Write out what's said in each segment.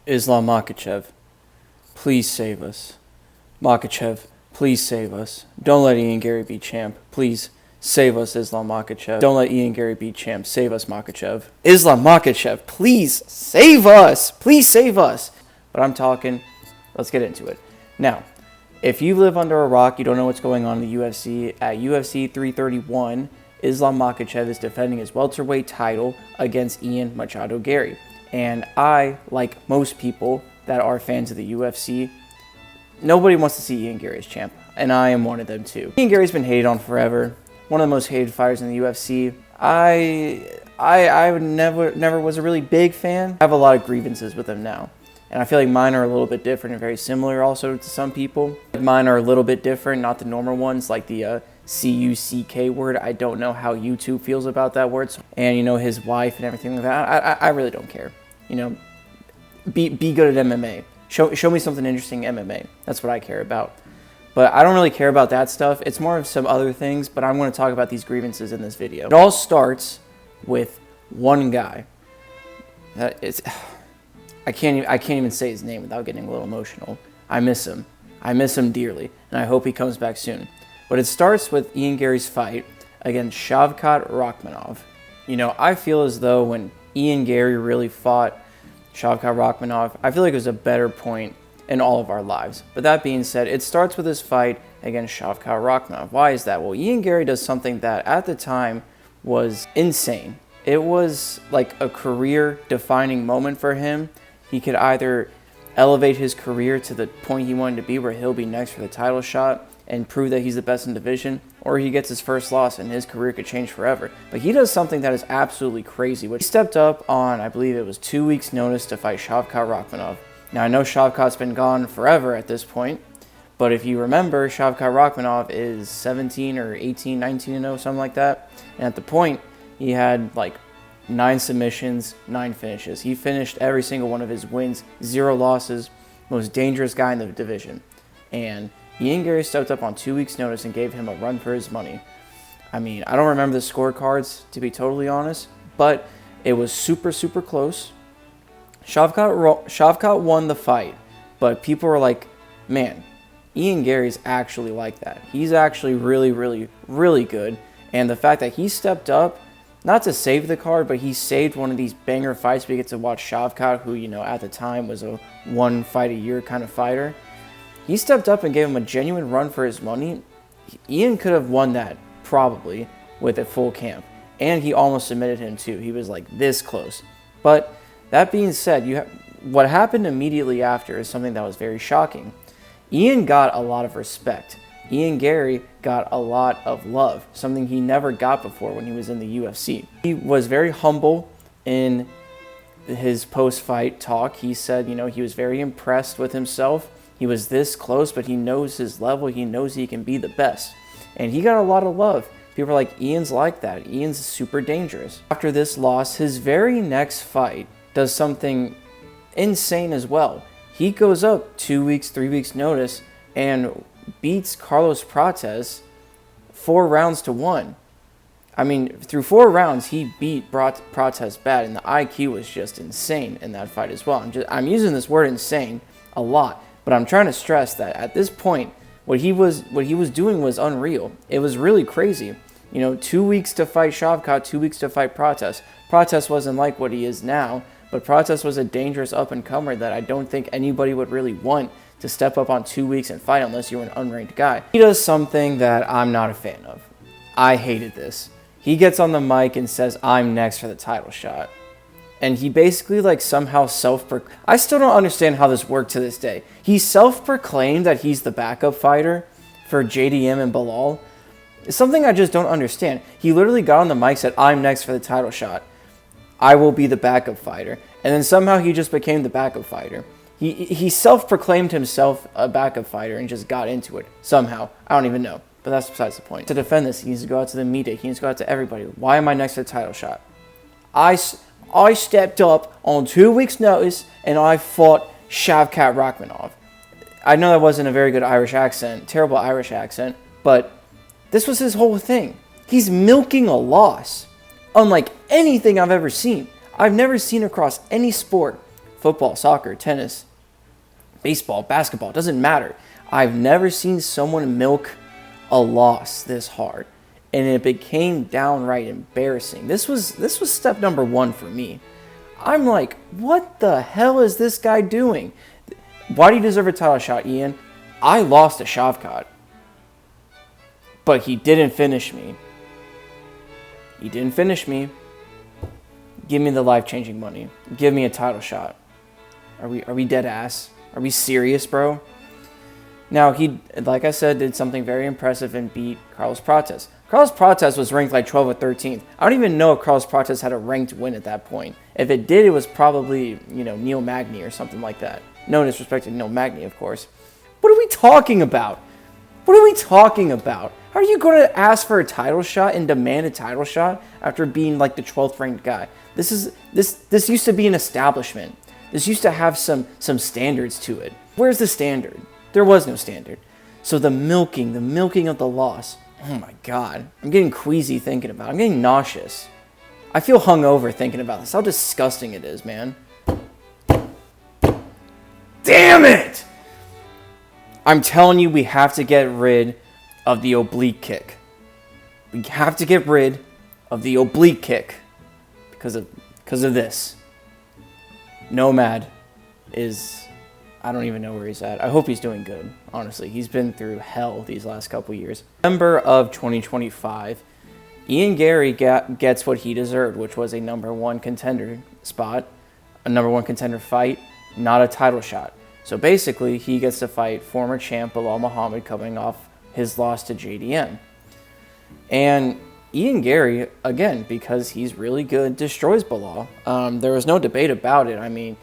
Islam Makhachev, please save us. Makhachev, please save us. Don't let Ian Garry be champ. Please save us, Islam Makhachev. Don't let Ian Garry be champ. Save us, Makhachev. Islam Makhachev, please save us. Please save us. But I'm talking. Let's get into it. Now, if you live under a rock, you don't know what's going on in the UFC. At UFC 331, Islam Makhachev is defending his welterweight title against Ian Garry. And I, like most people that are fans of the UFC, nobody wants to see Ian Garry as champ, and I am one of them too. Ian Garry's been hated on forever. One of the most hated fighters in the UFC. I never was a really big fan. I have a lot of grievances with him now. And I feel like mine are a little bit different and very similar also to some people. Mine are a little bit different, not the normal ones, like the C-U-C-K word. I don't know how YouTube feels about that word. And, you know, his wife and everything like that. I really don't care. You know, be good at MMA. Show me something interesting in MMA. That's what I care about. But I don't really care about that stuff. It's more of some other things, but I'm going to talk about these grievances in this video. It all starts with one guy. I can't even say his name without getting a little emotional. I miss him. I miss him dearly, and I hope he comes back soon. But it starts with Ian Garry's fight against Shavkat Rakhmonov. You know, I feel as though when Ian Garry really fought Shavkat Rakhmonov, I feel like it was a better point in all of our lives. But that being said, it starts with his fight against Shavkat Rakhmonov. Why is that? Well, Ian Garry does something that at the time was insane. It was like a career-defining moment for him. He could either elevate his career to the point he wanted to be, where he'll be next for the title shot and prove that he's the best in the division, or he gets his first loss and his career could change forever. But he does something that is absolutely crazy. He stepped up on, I believe it was 2 weeks' notice to fight Shavkat Rakhmonov. Now, I know Shavkat's been gone forever at this point, but if you remember, Shavkat Rakhmonov is 17 or 18, 19-0, something like that. And at the point, he had like 9 submissions, 9 finishes. He finished every single one of his wins, 0 losses, most dangerous guy in the division. And Ian Garry stepped up on 2 weeks' notice and gave him a run for his money. I mean, I don't remember the scorecards, to be totally honest, but it was super, super close. Shavkat won the fight, but people were like, man, Ian Garry's actually like that. He's actually really, really, really good. And the fact that he stepped up, not to save the card, but he saved one of these banger fights. We get to watch Shavkat, who, you know, at the time was a 1 fight a year kind of fighter. He stepped up and gave him a genuine run for his money. Ian could have won that, probably, with a full camp. And he almost submitted him, too. He was, like, this close. But that being said, what happened immediately after is something that was very shocking. Ian got a lot of respect. Ian Garry got a lot of love, something he never got before when he was in the UFC. He was very humble in his post-fight talk. He said, you know, he was very impressed with himself. He was this close, but he knows his level. He knows he can be the best. And he got a lot of love. People are like, Ian's like that. Ian's super dangerous. After this loss, his very next fight does something insane as well. He goes up 2 weeks, 3 weeks notice and beats Carlos Prates 4 rounds to 1. I mean, through 4 rounds, he beat Prates bad, and the IQ was just insane in that fight as well. I'm using this word insane a lot, but I'm trying to stress that at this point, what he was doing was unreal. It was really crazy. You know, 2 weeks to fight Shavkat, 2 weeks to fight Prates. Prates wasn't like what he is now, but Prates was a dangerous up-and-comer that I don't think anybody would really want to step up on 2 weeks and fight unless you were an unranked guy. He does something that I'm not a fan of. I hated this. He gets on the mic and says, I'm next for the title shot. And he basically like somehow I still don't understand how this worked to this day. He self-proclaimed that he's the backup fighter for JDM and Bilal. It's something I just don't understand. He literally got on the mic and said, I'm next for the title shot. I will be the backup fighter. And then somehow he just became the backup fighter. He self-proclaimed himself a backup fighter and just got into it somehow. I don't even know, but that's besides the point. To defend this, he needs to go out to the media. He needs to go out to everybody. Why am I next to the title shot? I stepped up on 2 weeks' notice and I fought Shavkat Rakhmonov. I know that wasn't a very good Irish accent, terrible Irish accent, but this was his whole thing. He's milking a loss, unlike anything I've ever seen. I've never seen across any sport football, soccer, tennis, baseball, basketball, it doesn't matter. I've never seen someone milk a loss this hard, and it became downright embarrassing. This was step number one for me. I'm like, what the hell is this guy doing? Why do you deserve a title shot, Ian? I lost to Shavkat, but he didn't finish me. He didn't finish me. Give me the life-changing money. Give me a title shot. Are we dead ass? Are we serious, bro? Now, he, like I said, did something very impressive and beat Carlos Prates. Carlos Prates was ranked like 12th or 13th. I don't even know if Carlos Prates had a ranked win at that point. If it did, it was probably, Neil Magny or something like that. No disrespect to Neil Magny, of course. What are we talking about? What are we talking about? How are you going to ask for a title shot and demand a title shot after being like the 12th ranked guy? This used to be an establishment. This used to have some standards to it. Where's the standard? There was no standard. So the milking of the loss. Oh my God. I'm getting queasy thinking about it. I'm getting nauseous. I feel hungover thinking about this. How disgusting it is, man. Damn it! I'm telling you, we have to get rid of the oblique kick. We have to get rid of the oblique kick because of this. Nomad is... I don't even know where he's at. I hope he's doing good, honestly. He's been through hell these last couple years. November of 2025, Ian Garry gets what he deserved, which was a number one contender spot, a number one contender fight, not a title shot. So basically, he gets to fight former champ Bilal Muhammad coming off his loss to JDM. And Ian Garry, again, because he's really good, destroys Bilal. There was no debate about it. I mean,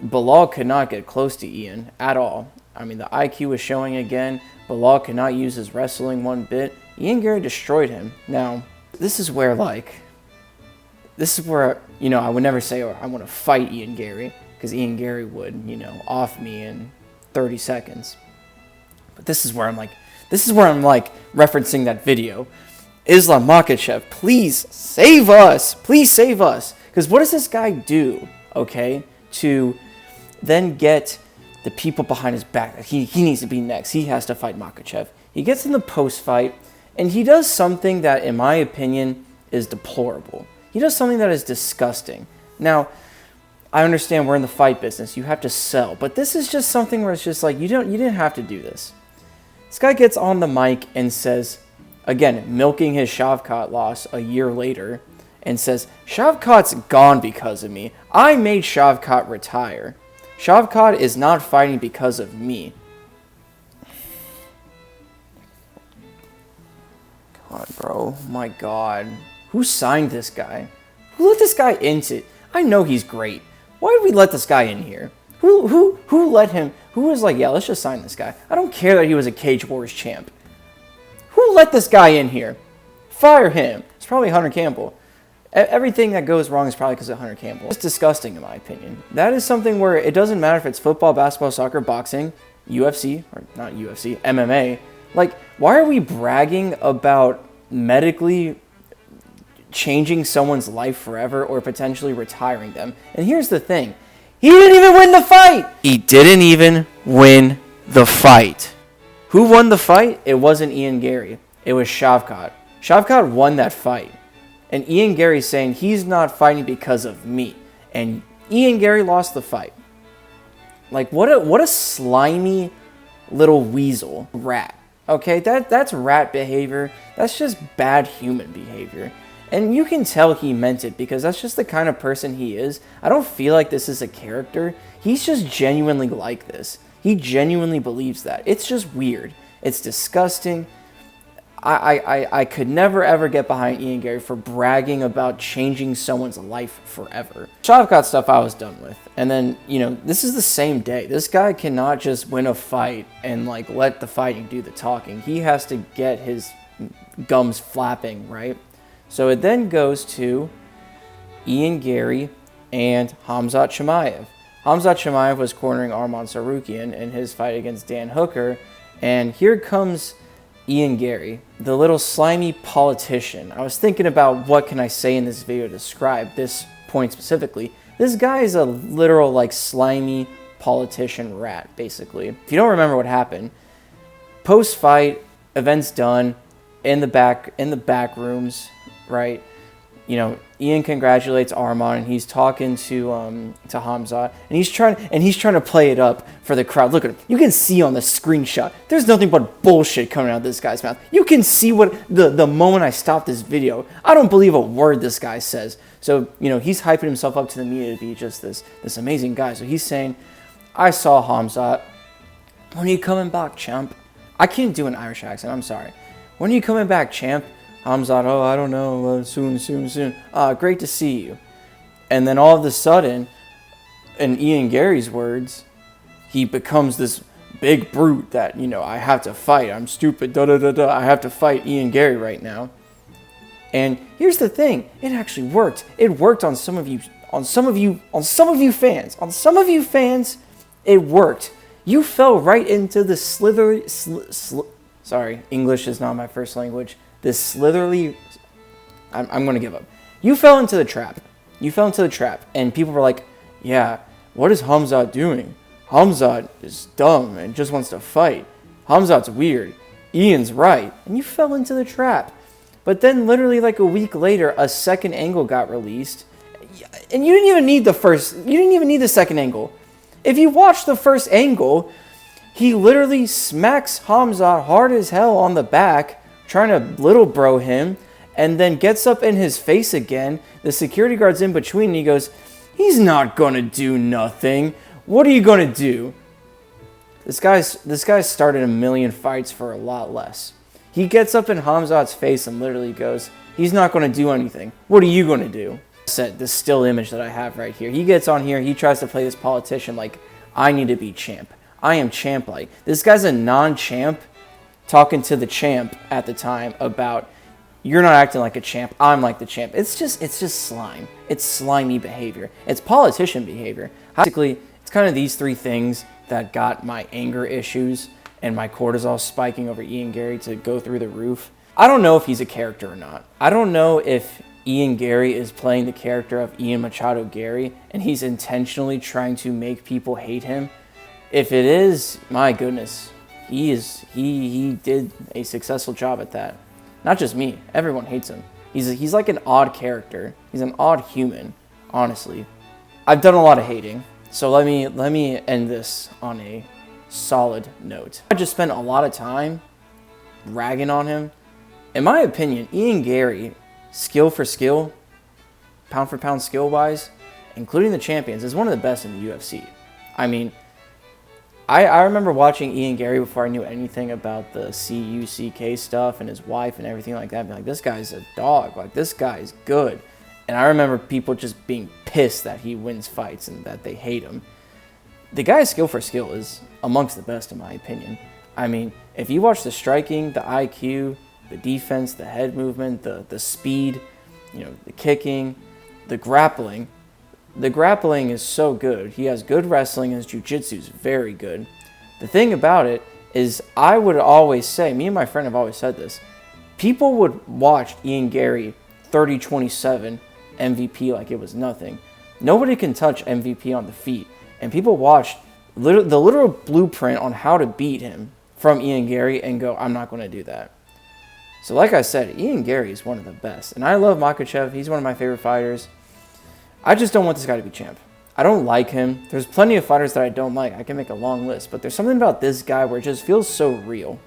Bilal could not get close to Ian at all. I mean, the IQ was showing again. Bilal could not use his wrestling one bit. Ian Garry destroyed him. Now, this is where, I would never say, oh, I want to fight Ian Garry, because Ian Garry would, off me in 30 seconds. But this is where I'm referencing that video. Islam Makhachev, please save us. Please save us. Because what does this guy do, okay, to then get the people behind his back? He needs to be next. He has to fight Makhachev. He gets in the post-fight, and he does something that, in my opinion, is deplorable. He does something that is disgusting. Now, I understand we're in the fight business. You have to sell. But this is just something where it's just like, you didn't have to do this. This guy gets on the mic and says, again, milking his Shavkat loss a year later, and says, Shavkat's gone because of me. I made Shavkat retire. Shavkat is not fighting because of me. God, bro. My God. Who signed this guy? Who let this guy into? I know he's great. Why did we let this guy in here? Who let him? Who was like, yeah, let's just sign this guy. I don't care that he was a Cage Wars champ. Who let this guy in here? Fire him. It's probably Hunter Campbell. Everything that goes wrong is probably because of Hunter Campbell. It's disgusting, in my opinion. That is something where it doesn't matter if it's football, basketball, soccer, boxing, UFC, or not UFC, MMA. Like, why are we bragging about medically changing someone's life forever or potentially retiring them? And here's the thing. He didn't even win the fight! He didn't even win the fight. Who won the fight? It wasn't Ian Garry. It was Shavkat. Shavkat won that fight. And Ian Garry's saying he's not fighting because of me. And Ian Garry lost the fight. Like, what a slimy little weasel rat. Okay, that's rat behavior. That's just bad human behavior. And you can tell he meant it because that's just the kind of person he is. I don't feel like this is a character. He's just genuinely like this. He genuinely believes that. It's just weird. It's disgusting. I could never ever get behind Ian Garry for bragging about changing someone's life forever. Shavkat stuff I was done with. And then, this is the same day. This guy cannot just win a fight and let the fighting do the talking. He has to get his gums flapping, right? So it then goes to Ian Garry and Khamzat Chimaev. Khamzat Chimaev was cornering Arman Tsarukyan in his fight against Dan Hooker. And here comes Ian Garry, the little slimy politician. I was thinking about what can I say in this video to describe this point specifically. This guy is a literal, like, slimy politician rat, basically. If you don't remember what happened, post-fight, event's done, in the back rooms, right? You know, Ian congratulates Arman, and he's talking to Hamzat, and he's trying to play it up for the crowd. Look at him. You can see on the screenshot, there's nothing but bullshit coming out of this guy's mouth. You can see what the moment I stopped this video, I don't believe a word this guy says. So, you know, he's hyping himself up to the media to be just this amazing guy. So he's saying, I saw Hamzat. When are you coming back, champ? I can't do an Irish accent, I'm sorry. When are you coming back, champ? Hamzat, oh, I don't know, soon. Great to see you. And then all of a sudden, in Ian Garry's words, he becomes this big brute that, you know, I have to fight. I'm stupid, I have to fight Ian Garry right now. And here's the thing, it actually worked. It worked on some of you fans, it worked. You fell right into the sorry, English is not my first language. This slitherly, I'm going to give up. You fell into the trap. And people were like, yeah, what is Hamzat doing? Hamzat is dumb and just wants to fight. Hamzat's weird. Ian's right. And you fell into the trap. But then literally like a week later, a second angle got released. And you didn't even need the second angle. If you watch the first angle, he literally smacks Hamzat hard as hell on the back, trying to little bro him, and then gets up in his face again. The security guard's in between, and he goes, he's not gonna do nothing. What are you gonna do? This guy's started a million fights for a lot less. He gets up in Hamzat's face and literally goes, he's not gonna do anything. What are you gonna do? This still image that I have right here. He gets on here, he tries to play this politician like, I need to be champ. I am champ-like. This guy's a non-champ talking to the champ at the time about, you're not acting like a champ, I'm like the champ. It's just slime. It's slimy behavior. It's politician behavior. Basically, it's kind of these three things that got my anger issues and my cortisol spiking over Ian Garry to go through the roof. I don't know if he's a character or not. I don't know if Ian Garry is playing the character of Ian Machado Garry and he's intentionally trying to make people hate him. If it is, my goodness, he did a successful job at that. Not just me, everyone hates him. He's like an odd character. He's an odd human, honestly. I've done a lot of hating, so let me end this on a solid note. I just spent a lot of time ragging on him. In my opinion, Ian Garry, skill for skill, pound for pound skill wise, including the champions, is one of the best in the UFC. I mean, I remember watching Ian Garry before I knew anything about the CUCK stuff and his wife and everything like that. Being like, this guy's a dog. Like, this guy's good. And I remember people just being pissed that he wins fights and that they hate him. The guy's skill for skill is amongst the best in my opinion. I mean, if you watch the striking, the IQ, the defense, the head movement, the speed, you know, the kicking, the grappling is so good. He has good wrestling, his jiu-jitsu is very good. The thing about it is, I would always say, me and my friend have always said this, people would watch Ian Garry 30-27 MVP like it was nothing. Nobody can touch MVP on the feet. And people watched the literal blueprint on how to beat him from Ian Garry and go, I'm not going to do that. So like I said, Ian Garry is one of the best. And I love Makhachev. He's one of my favorite fighters. I just don't want this guy to be champ. I don't like him. There's plenty of fighters that I don't like. I can make a long list. But there's something about this guy where it just feels so real.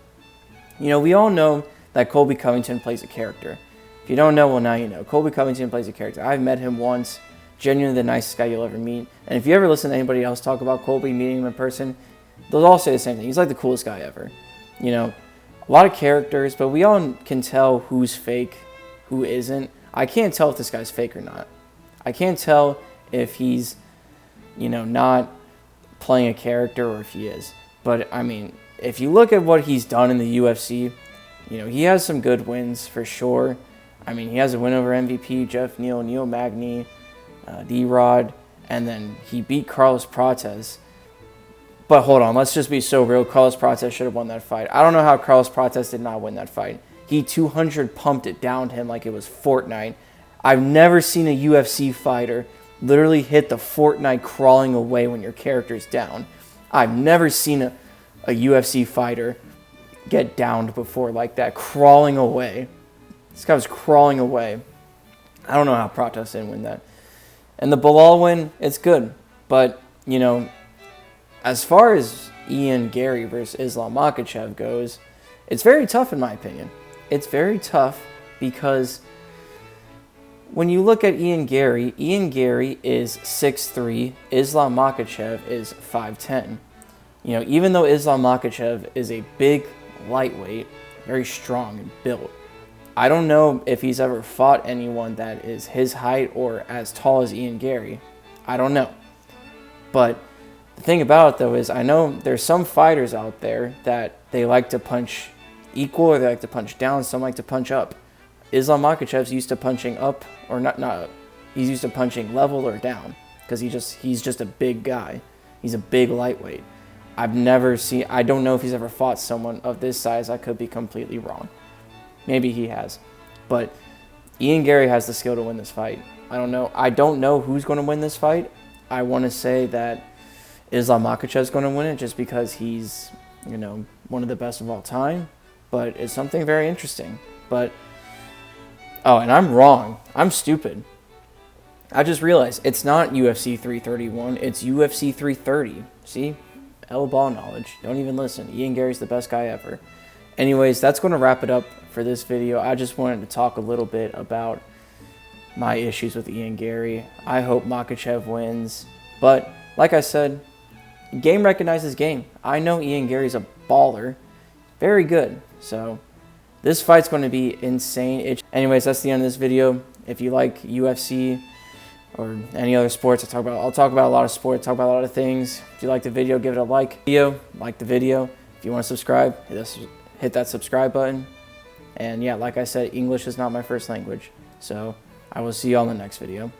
You know, we all know that Colby Covington plays a character. If you don't know, well, now you know. Colby Covington plays a character. I've met him once. Genuinely the nicest guy you'll ever meet. And if you ever listen to anybody else talk about Colby, meeting him in person, they'll all say the same thing. He's like the coolest guy ever. You know, a lot of characters, but we all can tell who's fake, who isn't. I can't tell if this guy's fake or not. I can't tell if he's, you know, not playing a character or if he is. But, I mean, if you look at what he's done in the UFC, you know, he has some good wins for sure. I mean, he has a win over MVP, Jeff Neal, Neil Magny, D-Rod, and then he beat Carlos Prates. But hold on, let's just be so real. Carlos Prates should have won that fight. I don't know how Carlos Prates did not win that fight. He 200 pumped it down to him like it was Fortnite. I've never seen a UFC fighter literally hit the Fortnite crawling away when your character's down. I've never seen a UFC fighter get downed before like that, crawling away. This guy was crawling away. I don't know how Pratos didn't win that. And the Bilal win, it's good. But, you know, as far as Ian Garry versus Islam Makhachev goes, it's very tough in my opinion. It's very tough because when you look at Ian Garry is 6'3", Islam Makhachev is 5'10". You know, even though Islam Makhachev is a big lightweight, very strong and built, I don't know if he's ever fought anyone that is his height or as tall as Ian Garry. I don't know. But the thing about it, though, is I know there's some fighters out there that they like to punch equal or they like to punch down. Some like to punch up. Islam Makhachev's used to punching up, or not. He's used to punching level or down because he's just a big guy. He's a big lightweight. I don't know if he's ever fought someone of this size. I could be completely wrong. Maybe he has. But Ian Garry has the skill to win this fight. I don't know who's going to win this fight. I want to say that Islam Makhachev's going to win it just because he's, you know, one of the best of all time. But it's something very interesting. But, oh, and I'm wrong. I'm stupid. I just realized it's not UFC 331. It's UFC 330. See? L-ball knowledge. Don't even listen. Ian Garry's the best guy ever. Anyways, that's going to wrap it up for this video. I just wanted to talk a little bit about my issues with Ian Garry. I hope Makhachev wins. But, like I said, game recognizes game. I know Ian Garry's a baller. Very good. So, this fight's going to be insane. Anyways, that's the end of this video. If you like UFC or any other sports, I'll talk about a lot of sports, talk about a lot of things. If you like the video, give it a like the video. If you want to subscribe, hit that subscribe button. And yeah, like I said, English is not my first language. So I will see you all in the next video.